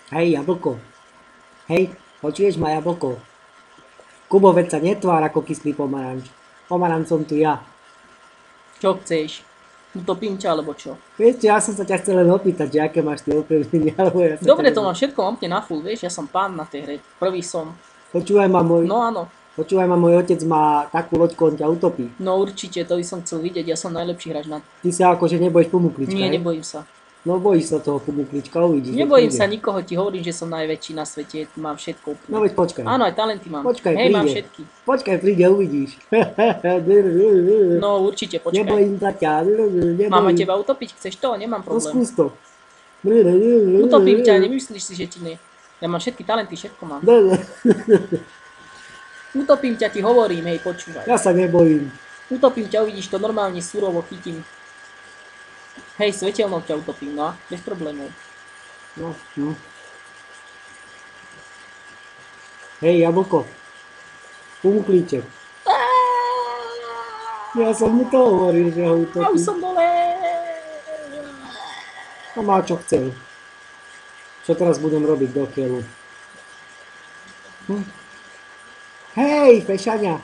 Hej, jablko. Hej, počuješ ma, jablko? Kubo, veď sa netvár ako kyslý pomaranč. Pomaranč som tu ja. Čo chceš? Utopím ťa, alebo čo? Vieš čo, ja som sa ťa chcel len opýtať, že aké máš ty ovplyvnenia, alebo ja sa Dobre, ťa to mám všetko, mám na full, vieš, ja som pán na tej hre. Prvý som. Počúvaj ma, No áno. môj otec má takú loďku, on ťa utopí. No určite, to by som chcel vidieť, ja som najlepší hráč na... Ty sa akože nebojíš pumuklička, Nie, hej? nebojím sa. No bojíš sa toho pumuklička, uvidíš. veď Nebojím príde. sa nikoho, ti hovorím, že som najväčší na svete, mám všetko úplne. No veď počkaj. Áno, aj talenty mám. Počkaj, Hej, mám príde. všetky. Počkaj, príde, uvidíš. No určite, počkaj. Nebojím sa ťa, Mám aj nebojím. teba utopiť, chceš to? Nemám No problém. skús to. Utopím ťa, nemyslíš si, že ti ne... Ja mám všetky talenty, všetko mám. Utopím ťa, ti hovorím, hej, počúvaj. Ja sa nebojím. Utopím ťa, uvidíš to normálne, surovo chytím. Hej, svetelnou ťa utopím, no, bez problémov. No. Hej, jablko. Pumuklíček. Ja som mu to hovoril, že ho Ja už utopím. som dole. No má čo chcel. Čo teraz budem robiť do keľu? Hej, fešania.